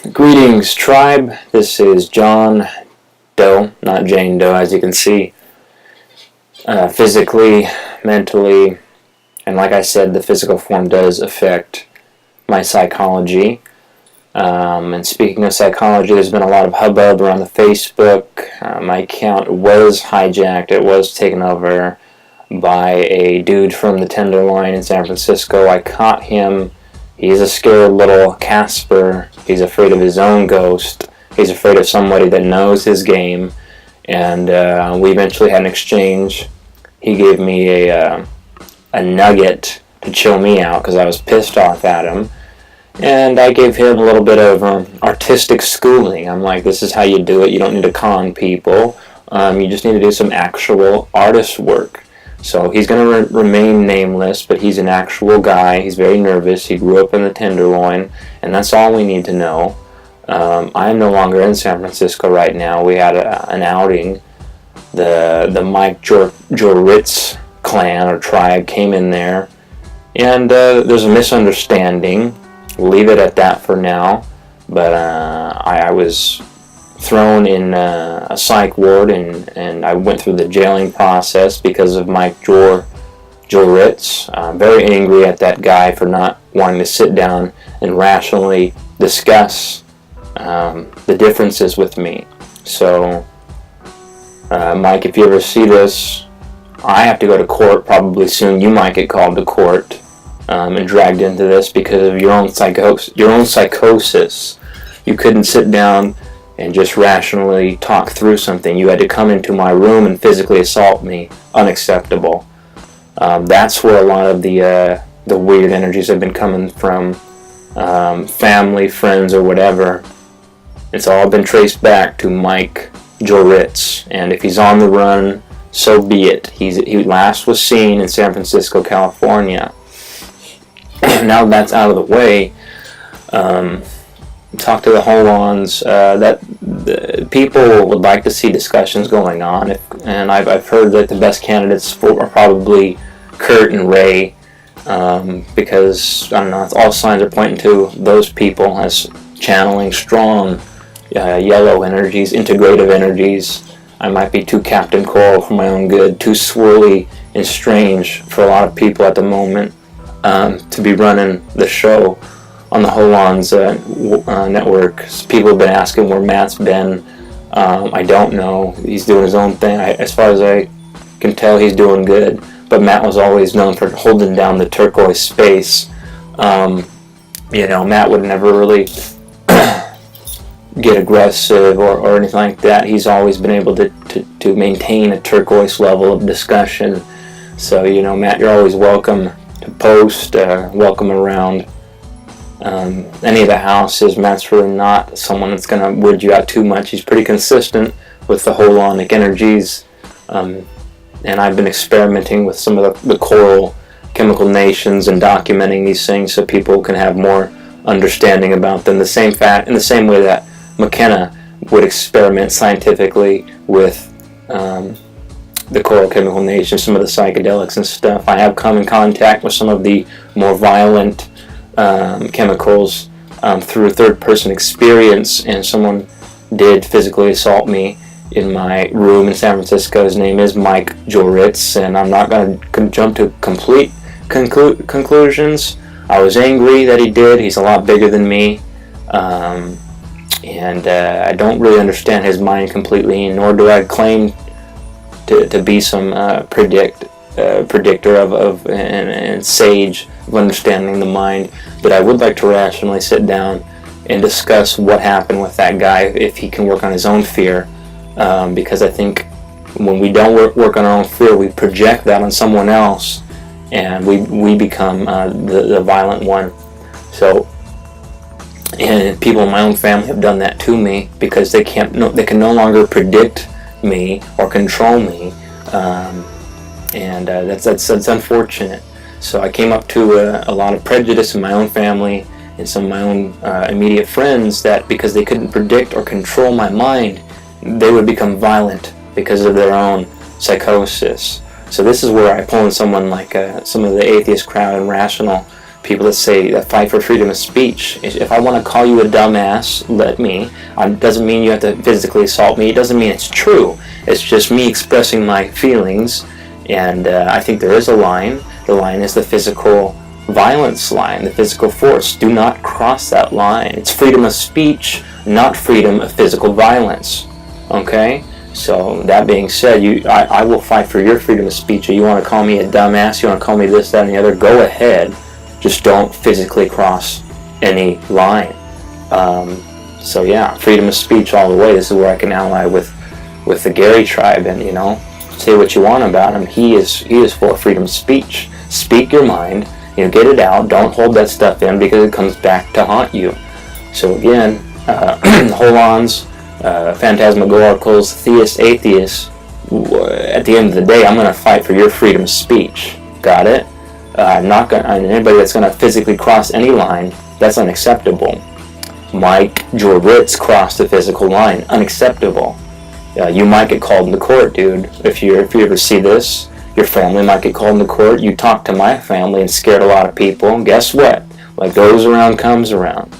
Greetings, tribe. This is John Doe, not Jane Doe, as you can see. Physically, mentally, and like I said, the physical form does affect my psychology. And speaking of psychology, there's been a lot of hubbub around the Facebook. My account was hijacked. It was taken over by a dude from the Tenderloin in San Francisco. I caught him. He's a scared little Casper. He's afraid of his own ghost. He's afraid of somebody that knows his game. And we eventually had an exchange. He gave me a nugget to chill me out because I was pissed off at him. And I gave him a little bit of artistic schooling. I'm like, this is how you do it. You don't need to con people. You just need to do some actual artist work. So he's going to remain nameless, but he's an actual guy. He's very nervous. He grew up in the Tenderloin, and that's all we need to know. I'm no longer in San Francisco right now. We had an outing. The Mike Joritz clan or tribe came in there, and there's a misunderstanding. We'll leave it at that for now. But I was thrown in a psych ward, and I went through the jailing process because of Mike Joritz. I'm very angry at that guy for not wanting to sit down and rationally discuss the differences with me. So, Mike, if you ever see this, I have to go to court probably soon. You might get called to court and dragged into this because of your own psychosis. You couldn't sit down and just rationally talk through something. You had to come into my room and physically assault me. Unacceptable. That's where a lot of the weird energies have been coming from. Family, friends, or whatever. It's all been traced back to Mike Joritz. And if he's on the run, so be it. He last was seen in San Francisco, California. Now that's out of the way. Talk to the Holons. That people would like to see discussions going on, and I've heard that the best candidates are probably Kurt and Ray, because I don't know. All signs are pointing to those people as channeling strong yellow energies, integrative energies. I might be too Captain Coral for my own good, too swirly and strange for a lot of people at the moment to be running the show on the Holons network. People have been asking where Matt's been. I don't know. He's doing his own thing. As far as I can tell, he's doing good. But Matt was always known for holding down the turquoise space. Matt would never really get aggressive or anything like that. He's always been able to maintain a turquoise level of discussion. So, Matt, you're always welcome to post, welcome around any of the houses. Matt's really not someone that's going to weird you out too much. He's pretty consistent with the Holonic energies, and I've been experimenting with some of the coral chemical nations and documenting these things so people can have more understanding about them. In the same way that McKenna would experiment scientifically with the coral chemical nations, some of the psychedelics and stuff. I have come in contact with some of the more violent chemicals through third-person experience, and someone did physically assault me in my room in San Francisco. His name is Mike Joritz, and I'm not going to jump to complete conclusions. I was angry that he did. He's a lot bigger than me, and I don't really understand his mind completely, nor do I claim to be some predictor of and sage of understanding the mind, but I would like to rationally sit down and discuss what happened with that guy, if he can work on his own fear, because I think when we don't work on our own fear, we project that on someone else, and we become the violent one. So, and people in my own family have done that to me because they can no longer predict me or control me, and that's unfortunate. So I came up to a lot of prejudice in my own family and some of my own immediate friends, that because they couldn't predict or control my mind, they would become violent because of their own psychosis. So this is where I pull in someone like some of the atheist crowd and rational people that fight for freedom of speech. If I want to call you a dumbass, let me. It doesn't mean you have to physically assault me. It doesn't mean it's true. It's just me expressing my feelings, and I think there is a line. The line is the physical violence line, the physical force. Do not cross that line. It's freedom of speech, not freedom of physical violence. Okay? So that being said, I will fight for your freedom of speech. You want to call me a dumbass, you want to call me this, that, and the other, go ahead. Just don't physically cross any line. So yeah, freedom of speech all the way. This is where I can ally with the Gary tribe, and say what you want about him. He is full of freedom of speech. Speak your mind. Get it out. Don't hold that stuff in, because it comes back to haunt you. So again, Holons, phantasmagoricals, theists, atheists. At the end of the day, I'm going to fight for your freedom of speech. Got it? I'm not going. Anybody that's going to physically cross any line, that's unacceptable. Mike Joritz crossed the physical line. Unacceptable. You might get called into court, dude. If you ever see this, your family might get called into court. You talked to my family and scared a lot of people. Guess what? What goes around comes around.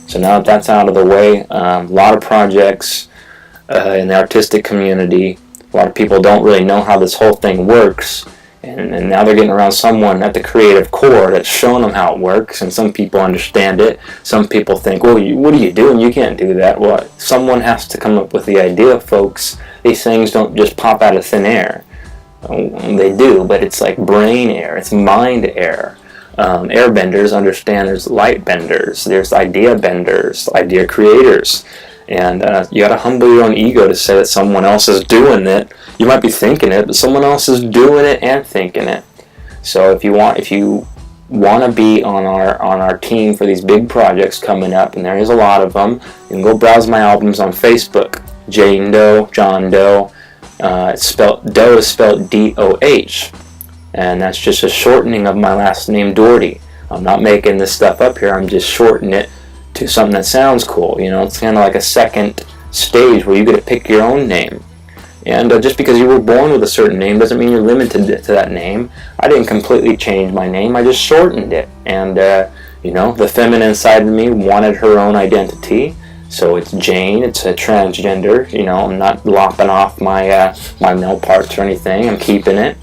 So now that that's out of the way, a lot of projects in the artistic community, a lot of people don't really know how this whole thing works. And now they're getting around someone at the creative core that's showing them how it works, and some people understand it. Some people think, well, what are you doing? You can't do that. Well, someone has to come up with the idea, folks. These things don't just pop out of thin air. They do, but it's like brain air. It's mind air. Airbenders understand there's light benders. There's idea benders, idea creators. And you got to humble your own ego to say that someone else is doing it. You might be thinking it, but someone else is doing it and thinking it. So if you want to be on our team for these big projects coming up, and there is a lot of them, you can go browse my albums on Facebook. Jane Doe, John Doe. Doe is spelled D-O-H, and that's just a shortening of my last name, Doherty. I'm not making this stuff up here. I'm just shortening it to something that sounds cool. It's kind of like a second stage where you get to pick your own name. And just because you were born with a certain name doesn't mean you're limited to that name. I didn't completely change my name. I just shortened it. And, the feminine side of me wanted her own identity. So it's Jane. It's a transgender. I'm not lopping off my male parts or anything. I'm keeping it.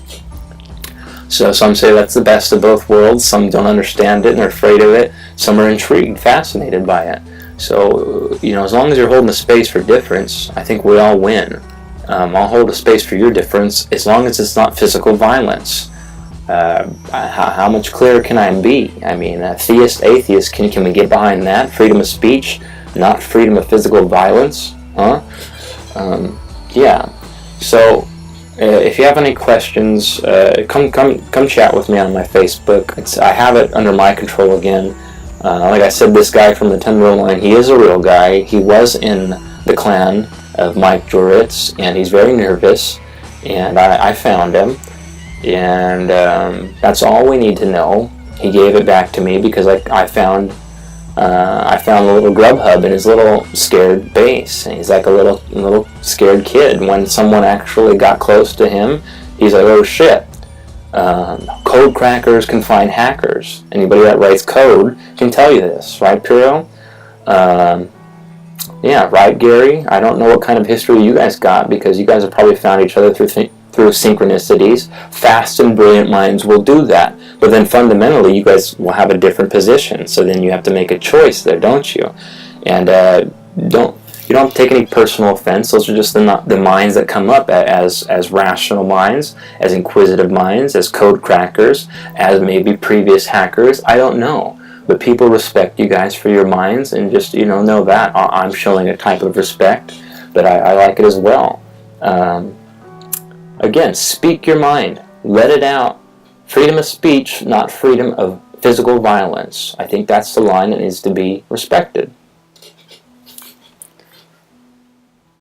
So some say that's the best of both worlds. Some don't understand it and are afraid of it. Some are intrigued, fascinated by it. So, as long as you're holding a space for difference, I think we all win. I'll hold a space for your difference as long as it's not physical violence. How much clearer can I be? I mean, theist, atheist, can we get behind that? Freedom of speech, not freedom of physical violence? Huh? Yeah. So, if you have any questions, come chat with me on my Facebook. I have it under my control again. Like I said, this guy from the 10-row line, he is a real guy. He was in the clan of Mike Joritz, and he's very nervous, and I found him, and that's all we need to know. He gave it back to me because I found a little grub hub in his little scared base, and he's like a little scared kid. When someone actually got close to him, he's like, oh shit. Code crackers can find hackers. Anybody that writes code can tell you this, right, Piro? Yeah, right, Gary? I don't know what kind of history you guys got, because you guys have probably found each other through synchronicities. Fast and brilliant minds will do that. But then fundamentally, you guys will have a different position. So then you have to make a choice there, don't you? And you don't have to take any personal offense. Those are just the minds that come up as rational minds, as inquisitive minds, as code crackers, as maybe previous hackers. I don't know. But people respect you guys for your minds, and just, know that. I'm showing a type of respect, but I like it as well. Again, speak your mind. Let it out. Freedom of speech, not freedom of physical violence. I think that's the line that needs to be respected.